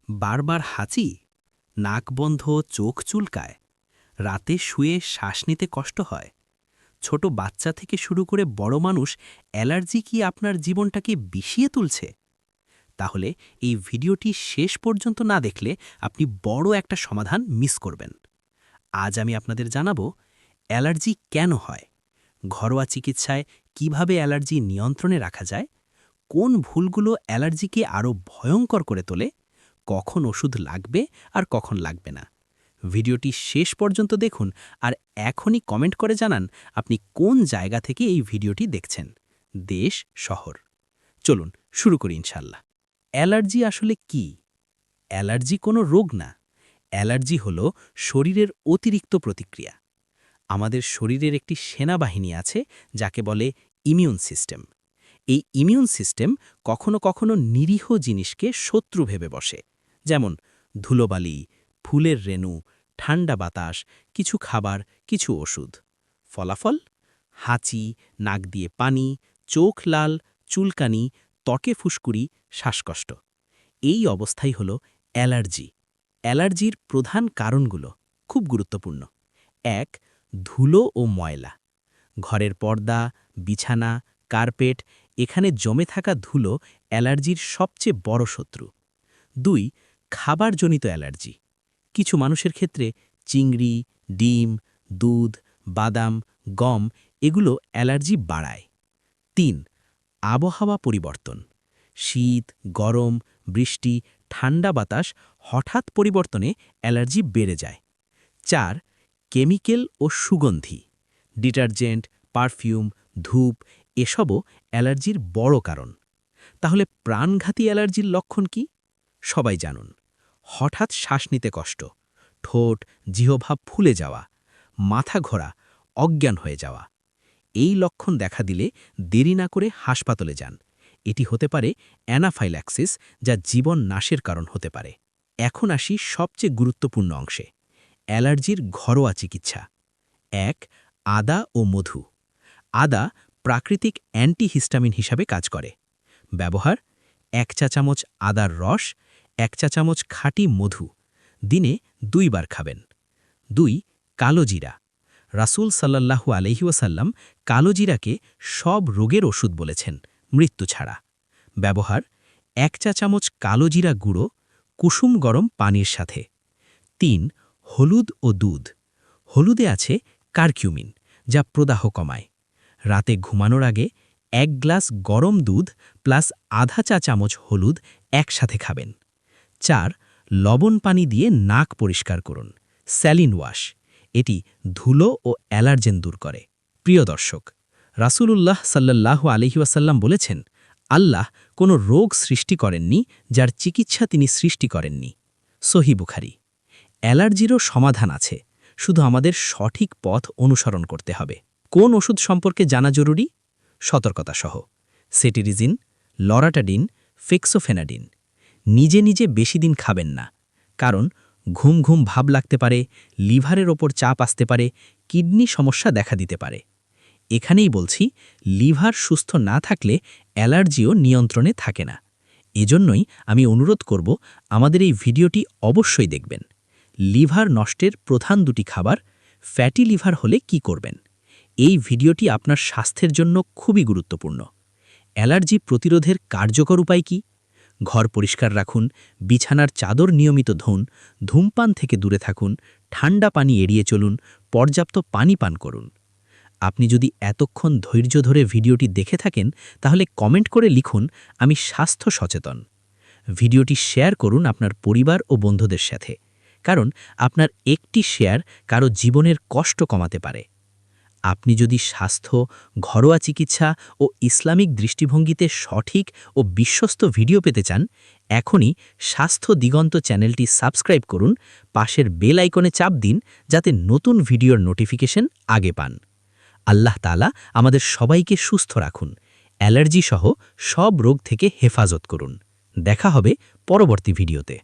বারবার হাঁচি, নাক বন্ধ, চোখ চুলকায়, রাতে শুয়ে শ্বাস নিতে কষ্ট হয়। ছোট বাচ্চা থেকে শুরু করে বড় মানুষ, অ্যালার্জি কি আপনার জীবনটাকে বিষিয়ে তুলছে? তাহলে এই ভিডিওটি শেষ পর্যন্ত না দেখলে আপনি বড় একটা সমাধান মিস করবেন। আজ আমি আপনাদের জানাবো অ্যালার্জি কেন হয়, ঘরোয়া চিকিৎসায় কিভাবে অ্যালার্জি নিয়ন্ত্রণে রাখা যায়, কোন ভুলগুলো অ্যালার্জিকে আরও ভয়ঙ্কর করে তোলে, কখন ওষুধ লাগবে আর কখন লাগবে না। ভিডিওটি শেষ পর্যন্ত দেখুন আর এখনই কমেন্ট করে জানান আপনি কোন জায়গা থেকে এই ভিডিওটি দেখছেন, দেশ, শহর। চলুন শুরু করি ইনশাল্লাহ। অ্যালার্জি আসলে কি? অ্যালার্জি কোনো রোগ না। অ্যালার্জি হলো শরীরের অতিরিক্ত প্রতিক্রিয়া। আমাদের শরীরের একটি সেনাবাহিনী আছে যাকে বলে ইমিউন সিস্টেম। এই ইমিউন সিস্টেম কখনো কখনো নিরীহ জিনিসকে শত্রু ভেবে বসে, যেমন ধুলোবালি, ফুলের রেণু, ঠান্ডা বাতাস, কিছু খাবার, কিছু ওষুধ। ফলাফল: হাঁচি, নাক দিয়ে পানি, চোখ লাল, চুলকানি, ত্বকে ফুসকুড়ি, শ্বাসকষ্ট। এই অবস্থাই হল অ্যালার্জি। অ্যালার্জির প্রধান কারণগুলো খুব গুরুত্বপূর্ণ। ১. ধুলো ও ময়লা। ঘরের পর্দা, বিছানা, কার্পেট, এখানে জমে থাকা ধুলো অ্যালার্জির সবচেয়ে বড় শত্রু। ২. খাবারজনিত অ্যালার্জি। কিছু মানুষের ক্ষেত্রে চিংড়ি, ডিম, দুধ, বাদাম, গম এগুলো অ্যালার্জি বাড়ায়। ৩. আবহাওয়া পরিবর্তন। শীত, গরম, বৃষ্টি, ঠান্ডা বাতাস হঠাৎ পরিবর্তনে অ্যালার্জি বেড়ে যায়। ৪. কেমিক্যাল ও সুগন্ধি। ডিটারজেন্ট, পারফিউম, ধূপ এসবও অ্যালার্জির বড় কারণ। তাহলে প্রাণঘাতী অ্যালার্জির লক্ষণ কি? সবাই জানুন। হঠাৎ শ্বাস নিতে কষ্ট, ঠোঁট, জিহ্বা ফুলে যাওয়া, মাথা ঘোরা, অজ্ঞান হয়ে যাওয়া। এই লক্ষণ দেখা দিলে দেরি না করে হাসপাতালে যান। এটি হতে পারে অ্যানাফাইল্যাক্সিস, যা জীবন নাশের কারণ হতে পারে। এখন আসি সবচেয়ে গুরুত্বপূর্ণ অংশে, অ্যালার্জির ঘরোয়া চিকিৎসা। ১. আদা ও মধু। আদা প্রাকৃতিক অ্যান্টিহিস্টামিন হিসাবে কাজ করে। ব্যবহার: ১ চা চামচ আদার রস, ১ চা চামচ খাঁটি মধু, দিনে ২ বার খাবেন। ২. কালো জিরা। রাসূল সাল্লাল্লাহু আলাইহি ওয়াসাল্লাম কালো জিরাকে সব রোগের ওষুধ বলেছেন, মৃত্যু ছাড়া। ব্যবহার: ১ চা চামচ কালো জিরা গুঁড়ো, কুসুম গরম পানির সাথে। ৩. হলুদ ও দুধ। হলুদে আছে কারকিউমিন, যা প্রদাহ কমায়। রাতে ঘুমানোর আগে ১ গ্লাস গরম দুধ প্লাস আধা চা চামচ হলুদ একসাথে খাবেন। ৪. লবণ পানি দিয়ে নাক পরিষ্কার করুন, স্যালিন ওয়াশ। এটি ধুলো ও অ্যালার্জেন দূর করে। প্রিয় দর্শক, রাসূলুল্লাহ সাল্লাল্লাহু আলাইহি ওয়াসাল্লাম বলেছেন, আল্লাহ কোনো রোগ সৃষ্টি করেননি যার চিকিৎসা তিনি সৃষ্টি করেননি। সহিহ বুখারী। অ্যালার্জিরও সমাধান আছে, শুধু আমাদের সঠিক পথ অনুসরণ করতে হবে। কোন ওষুধ সম্পর্কে জানা জরুরি? সতর্কতা সহ: সেটিরিজিন, লরাটাডিন, ফেক্সোফেনাডিন। নিজে নিজে বেশি দিন খাবেন না, কারণ ঘুম ঘুম ভাব লাগতে পারে, লিভারের ওপর চাপ আসতে পারে, কিডনি সমস্যা দেখা দিতে পারে। এখানেই বলছি, লিভার সুস্থ না থাকলে অ্যালার্জিও নিয়ন্ত্রণে থাকে না। এজন্যই আমি অনুরোধ করব, আমাদের এই ভিডিওটি অবশ্যই দেখবেন। লিভার নষ্টের প্রধান দুটি খাবার, ফ্যাটি লিভার হলে কি করবেন? এই ভিডিওটি আপনার স্বাস্থ্যের জন্য খুবই গুরুত্বপূর্ণ। অ্যালার্জি প্রতিরোধের কার্যকর উপায় কি? ঘর পরিষ্কার রাখুন, বিছানার চাদর নিয়মিত ধুন, ধূমপান থেকে দূরে থাকুন, ঠান্ডা পানি এড়িয়ে চলুন, পর্যাপ্ত পানি পান করুন। আপনি যদি এতক্ষণ ধৈর্য ধরে ভিডিওটি দেখে থাকেন, তাহলে কমেন্ট করে লিখুন, আমি স্বাস্থ্য সচেতন। ভিডিওটি শেয়ার করুন আপনার পরিবার ও বন্ধুদের সাথে, কারণ আপনার একটি শেয়ার কারো জীবনের কষ্ট কমাতে পারে। আপনি যদি স্বাস্থ্য, ঘরোয়া চিকিৎসা ও ইসলামিক দৃষ্টিভঙ্গিতে সঠিক ও বিশ্বস্ত ভিডিও পেতে চান, এখনই স্বাস্থ্য দিগন্ত চ্যানেলটি সাবস্ক্রাইব করুন, পাশের বেল আইকনে চাপ দিন, যাতে নতুন ভিডিওর নোটিফিকেশন আগে পান। আল্লাহ তাআলা আমাদের সবাইকে সুস্থ রাখুন, অ্যালার্জি সহ সব রোগ থেকে হেফাজত করুন। দেখা হবে পরবর্তী ভিডিওতে।